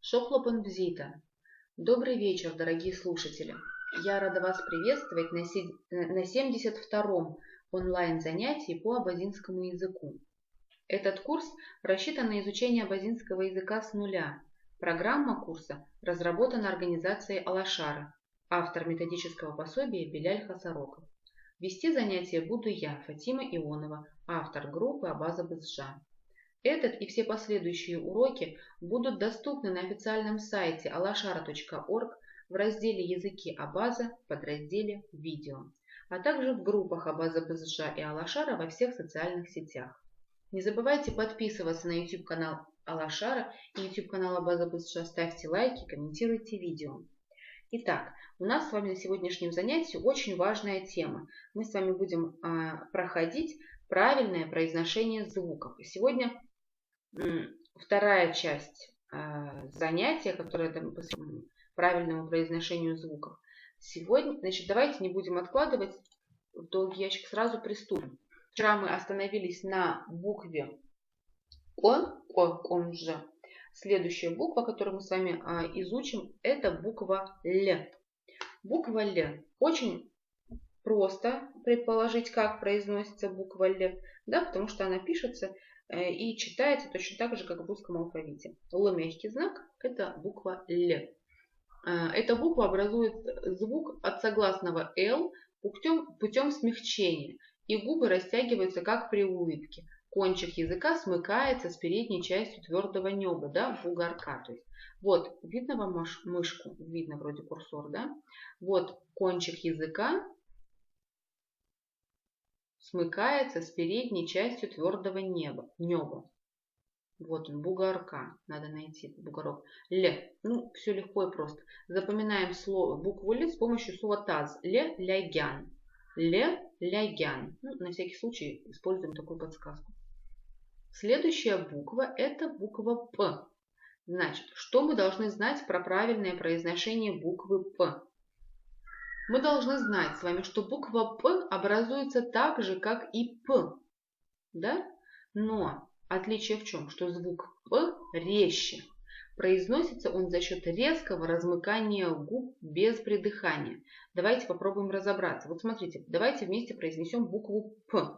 Шохлопанбзита. Добрый вечер, дорогие слушатели. Я рада вас приветствовать на 72-м онлайн-занятии по абазинскому языку. Этот курс рассчитан на изучение абазинского языка с нуля. Программа курса разработана организацией Алашара, автор методического пособия Беляль Хасароков. Вести занятия буду я, Фатима Ионова, автор группы Абаза Бызжа. Этот и все последующие уроки будут доступны на официальном сайте alashara.org в разделе «Языки Абаза» в подразделе «Видео», а также в группах Абаза Бызжа и Алашара во всех социальных сетях. Не забывайте подписываться на YouTube-канал Алашара и YouTube-канал Абаза Бызжа, ставьте лайки, комментируйте видео. Итак, у нас с вами на сегодняшнем занятии очень важная тема. Мы с вами будем проходить правильное произношение звуков. И сегодня вторая часть занятия, которая посвящена правильному произношению звуков. Сегодня, давайте не будем откладывать в долгий ящик, сразу приступим. Вчера мы остановились на букве он же. Следующая буква, которую мы с вами изучим, это буква Л. Буква Л. Очень просто предположить, как произносится буква Л, да, потому что она пишется и читается точно так же, как в русском алфавите. Л мягкий знак – это буква Л. Эта буква образует звук от согласного Л путем смягчения, и губы растягиваются, как при улыбке. Кончик языка смыкается с передней частью твердого неба, да, бугорка. То есть, вот, видно вам мышку? Видно вроде курсор, да? Вот кончик языка смыкается с передней частью твердого неба. Вот он, бугорка. Надо найти бугорок. Л. Ну, все легко и просто. Запоминаем слово, букву Л с помощью слова таз. Л-лягян. Л-лягян. Ну, на всякий случай используем такую подсказку. Следующая буква – это буква П. Значит, что мы должны знать про правильное произношение буквы П? Мы должны знать с вами, что буква П образуется так же, как и П. Да? Но отличие в чем? Что звук П резче. Произносится он за счет резкого размыкания губ без придыхания. Давайте попробуем разобраться. Вот смотрите, давайте вместе произнесем букву П.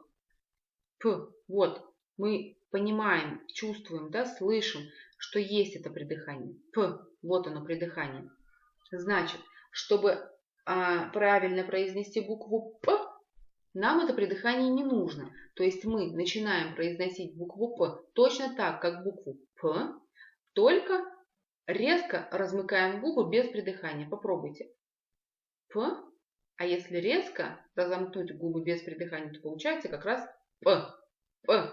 П. Вот, мы понимаем, чувствуем, да, слышим, что есть это придыхание. П. Вот оно, придыхание. Значит, чтобы правильно произнести букву П, нам это придыхание не нужно. То есть мы начинаем произносить букву П точно так, как букву П, только резко размыкаем губы без придыхания. Попробуйте. П. А если резко разомкнуть губы без придыхания, то получается как раз П. П.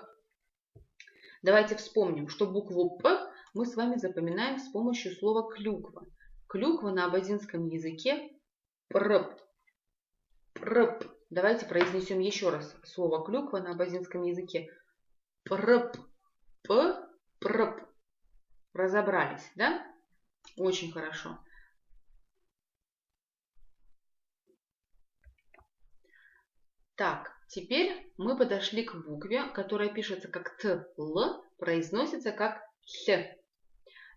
Давайте вспомним, что букву П мы с вами запоминаем с помощью слова клюква. Клюква на абазинском языке прп. Прп. Давайте произнесем еще раз слово клюква на абазинском языке. Прп. П. Прп. Разобрались, да? Очень хорошо. Так, теперь мы подошли к букве, которая пишется как ТЛ, произносится как Х.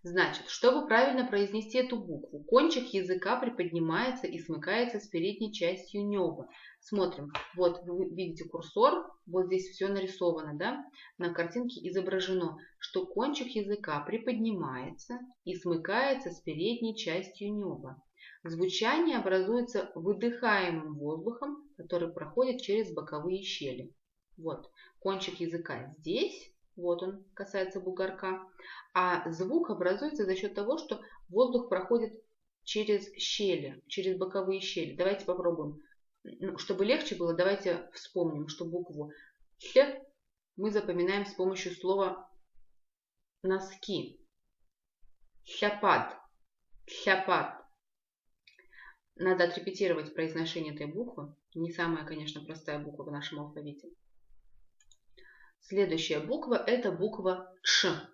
Значит, чтобы правильно произнести эту букву, кончик языка приподнимается и смыкается с передней частью неба. Смотрим, вот вы видите курсор, вот здесь все нарисовано, да? На картинке изображено, что кончик языка приподнимается и смыкается с передней частью неба. Звучание образуется выдыхаемым воздухом, который проходит через боковые щели. Вот, кончик языка здесь, вот он, касается бугорка, а звук образуется за счет того, что воздух проходит через щели, через боковые щели. Давайте попробуем. Чтобы легче было, давайте вспомним, что букву Х мы запоминаем с помощью слова носки. Хляпад. Хляпад. Надо отрепетировать произношение этой буквы. Не самая, конечно, простая буква в нашем алфавите. Следующая буква – это буква Ш.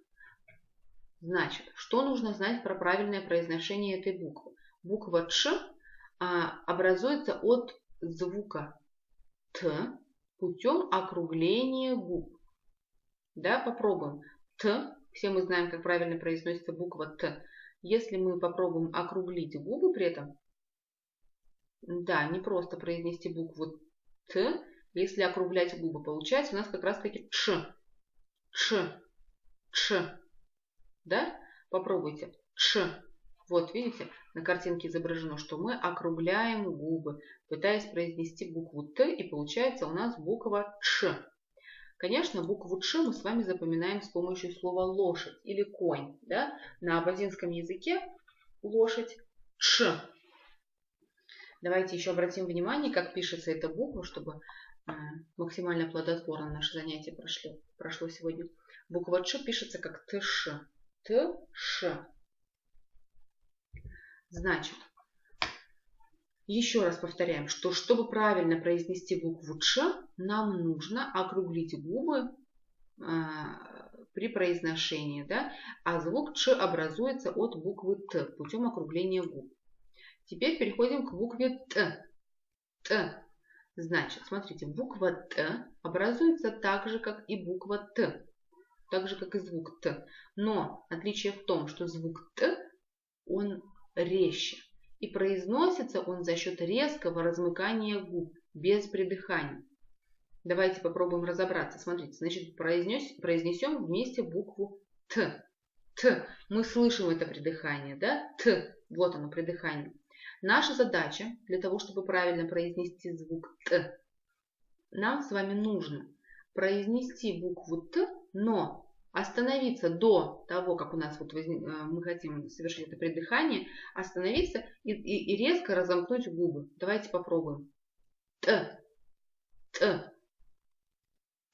Значит, что нужно знать про правильное произношение этой буквы? Буква Ш образуется от звука Т путем округления губ. Да, попробуем. Т. Все мы знаем, как правильно произносится буква Т. Если мы попробуем округлить губы при этом, да, не просто произнести букву Т, если округлять губы, получается у нас как раз таки Ч, Ч, Ч, да? Попробуйте, Ч. Вот, видите, на картинке изображено, что мы округляем губы, пытаясь произнести букву Т, и получается у нас буква Ч. Конечно, букву Ч мы с вами запоминаем с помощью слова лошадь или конь. Да? На абазинском языке лошадь Ч. Давайте еще обратим внимание, как пишется эта буква, чтобы максимально плодотворно наше занятие прошло сегодня. Буква Ч пишется как ТШ. ТШ. Значит, еще раз повторяем, что чтобы правильно произнести букву Ч, нам нужно округлить губы при произношении, да? А звук Ч образуется от буквы Т путем округления губ. Теперь переходим к букве Т. Т. Значит, смотрите, буква Т образуется так же, как и буква Т, так же, как и звук Т. Но отличие в том, что звук Т, он резче. И произносится он за счет резкого размыкания губ, без придыхания. Давайте попробуем разобраться. Смотрите, значит, произнесем вместе букву Т. Т. Мы слышим это придыхание, да? Т. Вот оно, придыхание. Наша задача, для того, чтобы правильно произнести звук Т, нам с вами нужно произнести букву Т, но остановиться до того, как у нас мы хотим совершить это придыхание, остановиться и резко разомкнуть губы. Давайте попробуем. Т, Т,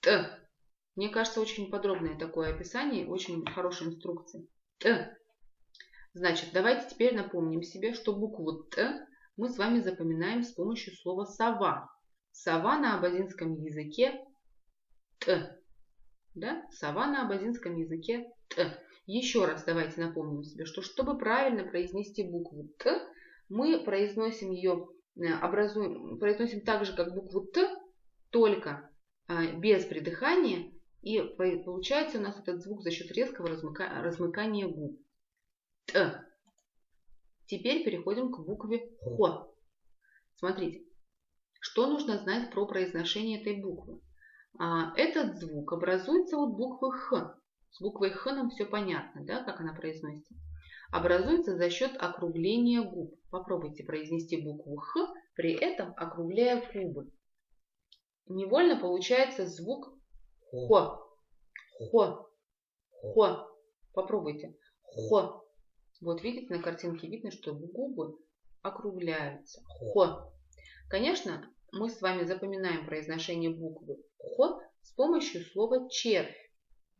Т. Мне кажется, очень подробное такое описание, очень хорошая инструкция. Т. Значит, давайте теперь напомним себе, что букву Т мы с вами запоминаем с помощью слова сова. Сова на абазинском языке Т. Да? Сова на абазинском языке Т. Еще раз давайте напомним себе, что чтобы правильно произнести букву Т, мы произносим ее, произносим так же, как букву Т, только без придыхания, и получается у нас этот звук за счет резкого размыкания губ. Т. Теперь переходим к букве Хо. Смотрите, что нужно знать про произношение этой буквы. Этот звук образуется от буквы Х. С буквой Х нам все понятно, да, как она произносится. Образуется за счет округления губ. Попробуйте произнести букву Х, при этом округляя губы. Невольно получается звук Хо. Хо. Хо. Попробуйте. Хо. Вот видите, на картинке видно, что губы округляются. Хо. Конечно, мы с вами запоминаем произношение буквы Хо с помощью слова червь.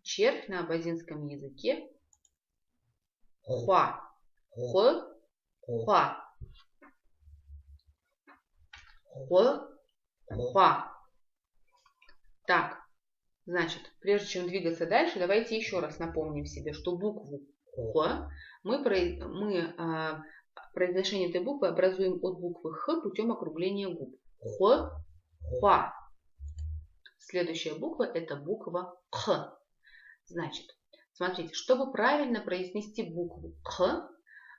Червь на абазинском языке Хуа. Хо. Хуа. Хо. Хуа. Так, значит, прежде чем двигаться дальше, давайте еще раз напомним себе, что букву Хо произношение этой буквы образуем от буквы Х путем округления губ. Хо. Хуа. Следующая буква это буква Х. Значит, смотрите, чтобы правильно произнести букву Х,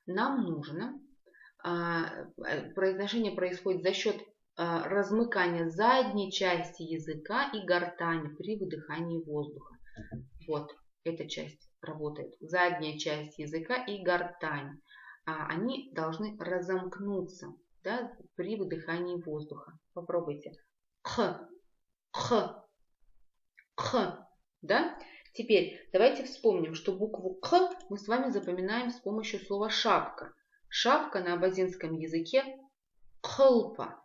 нам нужно, произношение происходит за счет размыкания задней части языка и гортани при выдыхании воздуха. Вот эта часть работает. Задняя часть языка и гортань. Они должны разомкнуться, да, при выдыхании воздуха. Попробуйте. Х. Х. Х. Да? Теперь давайте вспомним, что букву К мы с вами запоминаем с помощью слова шапка. Шапка на абазинском языке кхылпа.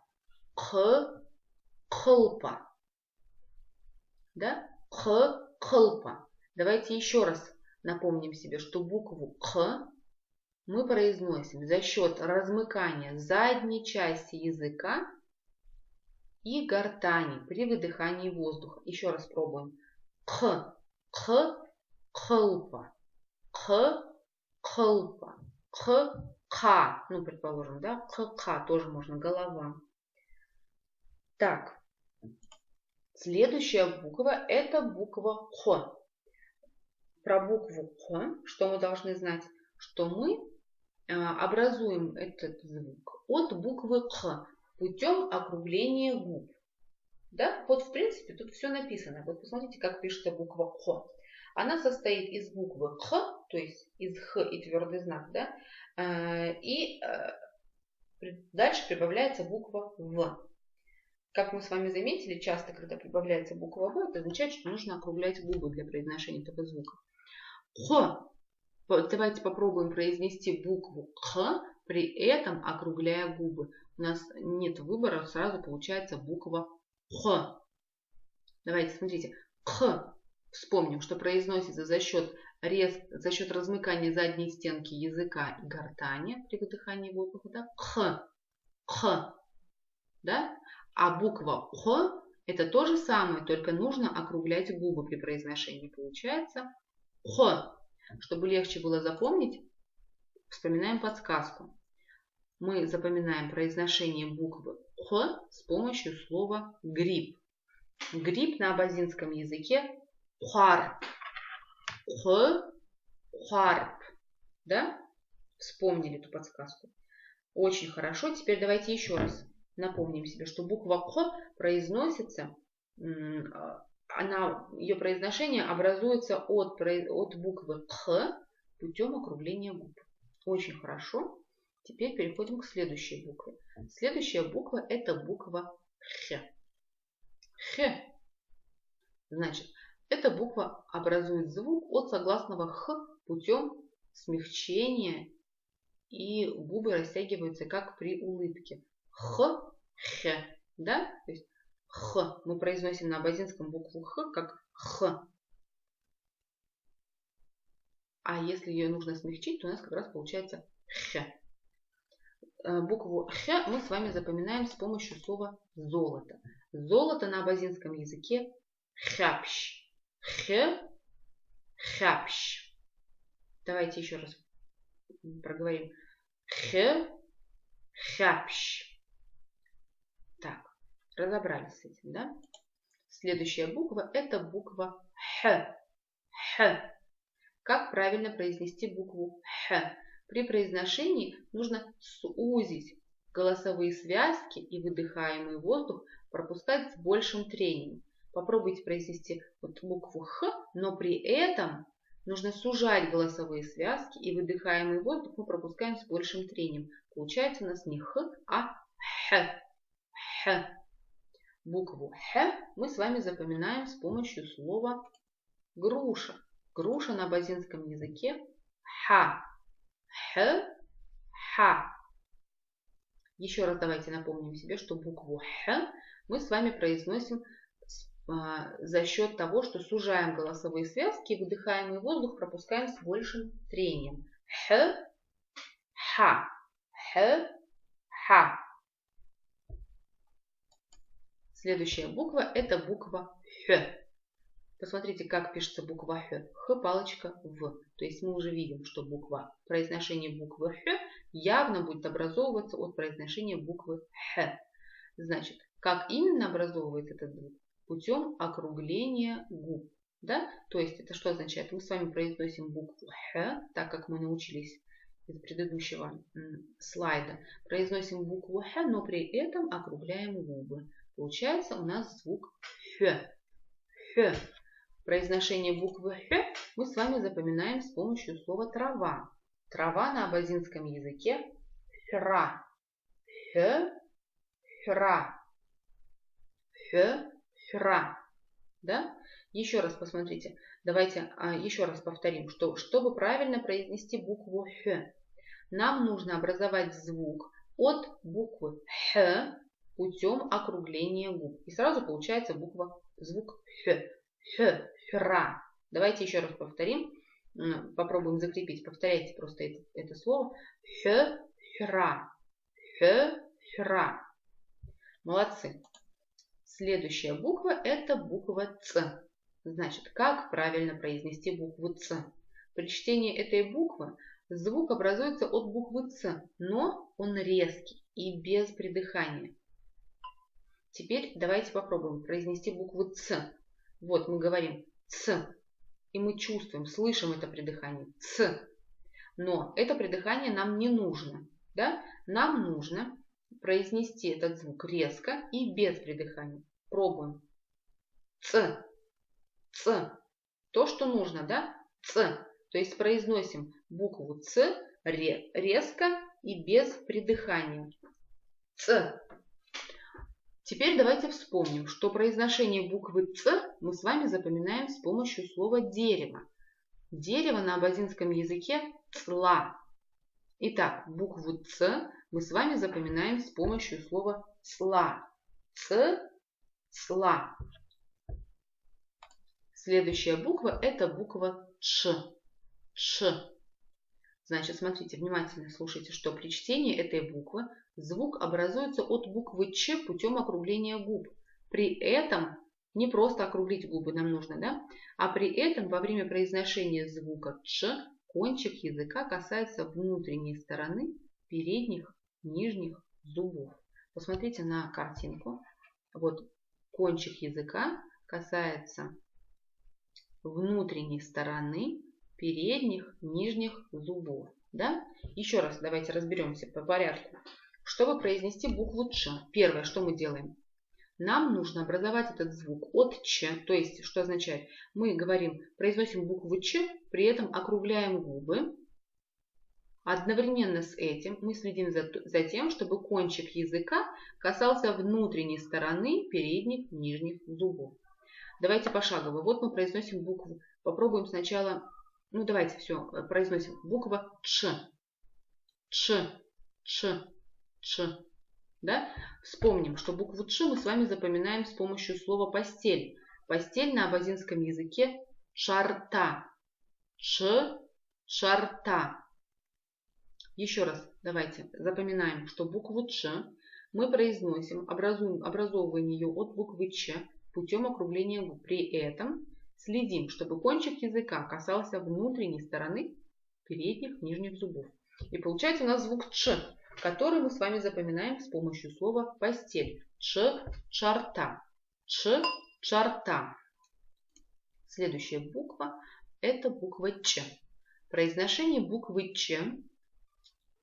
Кхылпа. Да? Кхылпа. Давайте еще раз напомним себе, что букву К мы произносим за счет размыкания задней части языка и гортани при выдыхании воздуха. Еще раз пробуем. К. К. Кхылпа. К. Кхылпа. К. Ка. Ну, предположим, да? К. Ка. Тоже можно. Голова. Так. Следующая буква это буква Х. Про букву Х, что мы должны знать? Что мы образуем этот звук от буквы Х путем округления губ. Да? Вот, в принципе, тут все написано. Вот посмотрите, как пишется буква Х. Она состоит из буквы Х, то есть из Х и твердый знак, да? И дальше прибавляется буква В. Как мы с вами заметили, часто, когда прибавляется буква В, это означает, что нужно округлять губы для произношения этого звука. Х. Давайте попробуем произнести букву Х, при этом округляя губы. У нас нет выбора, сразу получается буква Х. Давайте, смотрите. Х. Вспомним, что произносится за счет размыкания задней стенки языка и гортани при выдыхании воздуха. Да? Х. Х. Да? А буква Х это то же самое, только нужно округлять губы при произношении. Получается Х. Чтобы легче было запомнить, вспоминаем подсказку. Мы запоминаем произношение буквы Х с помощью слова гриб. Гриб на абазинском языке хуарп. Х, хуарп. Да? Вспомнили эту подсказку. Очень хорошо. Теперь давайте еще раз напомним себе, что буква Х произносится, ее произношение образуется от буквы Х путем округления губ. Очень хорошо. Теперь переходим к следующей букве. Следующая буква это буква Х. Х. Значит, эта буква образует звук от согласного Х путем смягчения, и губы растягиваются как при улыбке. Х, Х. Да? То есть Х. Мы произносим на абазинском букву Х как Х. А если ее нужно смягчить, то у нас как раз получается Х. Букву Х мы с вами запоминаем с помощью слова золото. Золото на абазинском языке хапщ. Х, хапщ. Давайте еще раз проговорим. Х, хапщ. Так, разобрались с этим, да? Следующая буква это буква Х. Х. Как правильно произнести букву Х? При произношении нужно сузить голосовые связки и выдыхаемый воздух пропускать с большим трением. Попробуйте произнести вот букву Х, но при этом нужно сужать голосовые связки и выдыхаемый воздух мы пропускаем с большим трением. Получается у нас не Х, а Х. Х. Букву Х мы с вами запоминаем с помощью слова груша. Груша на абазинском языке ха. Х, ха. Еще раз давайте напомним себе, что букву Х мы с вами произносим за счет того, что сужаем голосовые связки и выдыхаемый воздух пропускаем с большим трением. Х, ха. Х, ха. Следующая буква это буква Х. Посмотрите, как пишется буква Х. Х палочка В. То есть мы уже видим, что произношение буквы Х явно будет образовываться от произношения буквы Х. Значит, как именно образовывается этот звук? Путем округления губ. Да? То есть это что означает? Мы с вами произносим букву Х, так как мы научились из предыдущего слайда. Произносим букву Х, но при этом округляем губы. Получается у нас звук Х. Х. Произношение буквы Х мы с вами запоминаем с помощью слова трава. Трава на абазинском языке хра. Х, хра. Х, хра. Да? Еще раз посмотрите. Давайте еще раз повторим, что чтобы правильно произнести букву Х, нам нужно образовать звук от буквы Х путем округления губ. И сразу получается звук Х. Х, хра. Давайте еще раз повторим. Попробуем закрепить. Повторяйте просто это слово. Х, хра. Х, хра. Молодцы. Следующая буква это буква Ц. Значит, как правильно произнести букву Ц? При чтении этой буквы звук образуется от буквы Ц, но он резкий и без придыхания. Теперь давайте попробуем произнести букву Ц. Вот мы говорим Ц, и мы чувствуем, слышим это придыхание. Ц. Но это придыхание нам не нужно. Да? Нам нужно произнести этот звук резко и без придыхания. Пробуем. Ц. Ц. То, что нужно, да? Ц. То есть произносим букву Ц резко и без придыхания. Ц. Теперь давайте вспомним, что произношение буквы Ц мы с вами запоминаем с помощью слова дерево. Дерево на абазинском языке цла. Итак, букву Ц мы с вами запоминаем с помощью слова цла. Ц, цла. Следующая буква это буква Ч. Ш. Значит, смотрите, внимательно слушайте, что при чтении этой буквы звук образуется от буквы Ч путем округления губ. При этом не просто округлить губы нам нужно, да? А при этом во время произношения звука Ч кончик языка касается внутренней стороны передних, нижних зубов. Посмотрите на картинку. Вот кончик языка касается внутренней стороны передних, нижних зубов. Да? Еще раз давайте разберемся по порядку. Чтобы произнести букву Ч, первое, что мы делаем? Нам нужно образовать этот звук от Ч, то есть, что означает? Мы говорим, произносим букву Ч, при этом округляем губы. Одновременно с этим мы следим за тем, чтобы кончик языка касался внутренней стороны передних, нижних зубов. Давайте пошагово. Вот мы произносим букву. Попробуем сначала. Ну, давайте все, произносим. Буква Ч. Ч, Ч, Ч. Да? Вспомним, что букву Ч мы с вами запоминаем с помощью слова постель. Постель на абазинском языке шарта. Ч, шарта. Еще раз давайте запоминаем, что букву Ч мы произносим, образовываем ее от буквы Ч путем округления губ. При этом следим, чтобы кончик языка касался внутренней стороны передних, нижних зубов. И получается у нас звук Ч, который мы с вами запоминаем с помощью слова постель. Ч, чарта. Ч, чарта. Следующая буква это буква Ч. Произношение буквы Ч.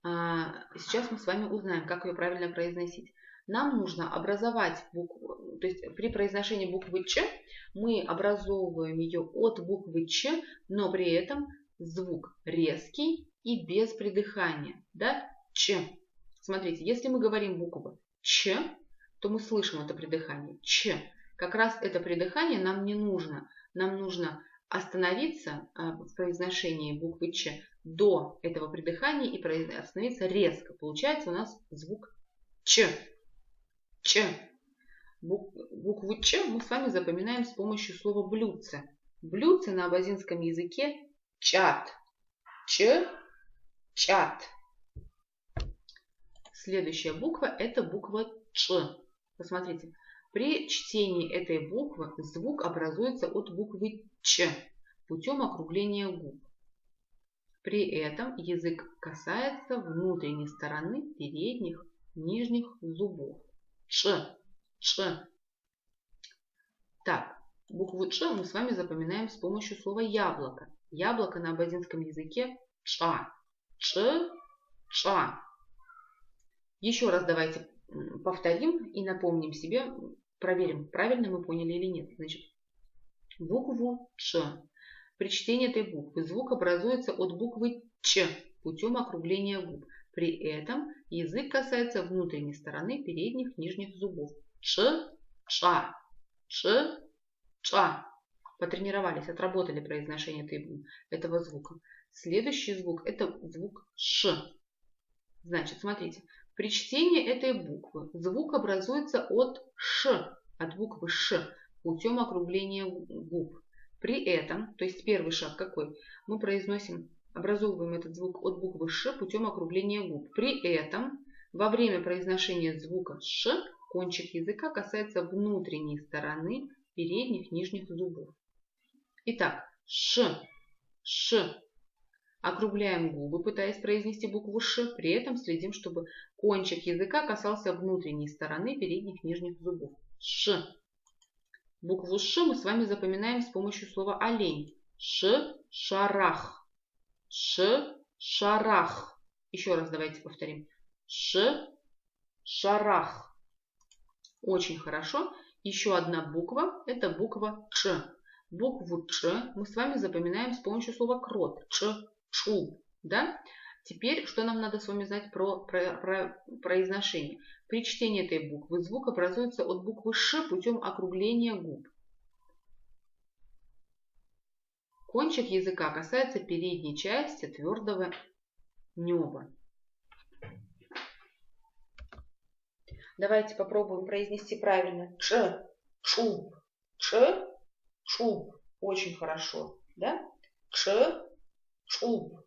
Сейчас мы с вами узнаем, как ее правильно произносить. Нам нужно образовать букву, то есть при произношении буквы Ч мы образовываем ее от буквы Ч, но при этом звук резкий и без придыхания. Да? Ч. Смотрите, если мы говорим букву Ч, то мы слышим это придыхание. Ч. Как раз это придыхание нам не нужно. Нам нужно остановиться в произношении буквы Ч до этого придыхания и остановиться резко. Получается у нас звук Ч. Ч. Букву Ч мы с вами запоминаем с помощью слова блюдце. Блюдце на абазинском языке чат. Ч, чат. Следующая буква это буква Ч. Посмотрите, при чтении этой буквы звук образуется от буквы Ч путем округления губ. При этом язык касается внутренней стороны передних, нижних зубов. Ч, Ч. Так, букву Ч мы с вами запоминаем с помощью слова яблоко. Яблоко на абазинском языке ча. Ч, ча. Еще раз давайте повторим и напомним себе, проверим, правильно мы поняли или нет. Значит, букву Ч. При чтении этой буквы звук образуется от буквы Ч путем округления губ. При этом язык касается внутренней стороны передних, нижних зубов. Ч, ча. Ч, ча. Потренировались, отработали произношение этого звука. Следующий звук это звук Ш. Значит, смотрите, при чтении этой буквы звук образуется от Ш, от буквы Ш, путем округления губ. При этом, то есть первый шаг какой? Мы произносим, образовываем этот звук от буквы Ш путем округления губ. При этом во время произношения звука Ш кончик языка касается внутренней стороны передних, нижних зубов. Итак, Ш, Ш. Округляем губы, пытаясь произнести букву Ш. При этом следим, чтобы кончик языка касался внутренней стороны передних, нижних зубов. Ш. Букву Ш мы с вами запоминаем с помощью слова олень. Ш, шарах. Ш, Шарах. Еще раз давайте повторим. Шарах. Очень хорошо. Еще одна буква. Это буква Ч. Букву Ч мы с вами запоминаем с помощью слова крот. Чуб. Да? Теперь, что нам надо с вами знать про произношение? При чтении этой буквы звук образуется от буквы Ш путем округления губ. Кончик языка касается передней части твердого неба. Давайте попробуем произнести правильно. Чуб. Чуб. Очень хорошо. Да? Чуб.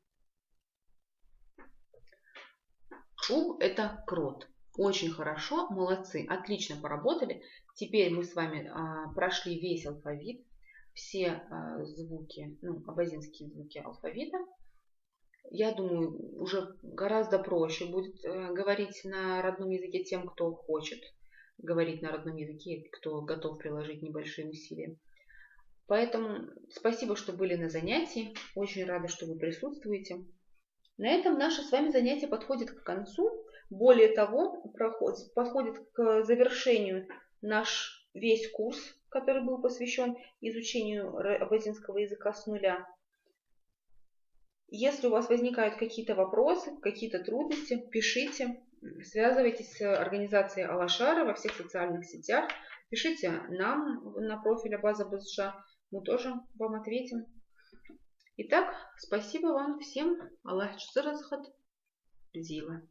Чуб – это крот. Очень хорошо, молодцы, отлично поработали. Теперь мы с вами прошли весь алфавит, все звуки, абазинские звуки алфавита. Я думаю, уже гораздо проще будет говорить на родном языке тем, кто хочет говорить на родном языке, кто готов приложить небольшие усилия. Поэтому спасибо, что были на занятии. Очень рада, что вы присутствуете. На этом наше с вами занятие подходит к концу. Более того, подходит к завершению наш весь курс, который был посвящен изучению абазинского языка с нуля. Если у вас возникают какие-то вопросы, какие-то трудности, пишите, связывайтесь с организацией Алашара во всех социальных сетях, пишите нам на профиль Абаз АбазШа, мы тоже вам ответим. Итак, спасибо вам всем. Аллах Чусаразхат. Зила.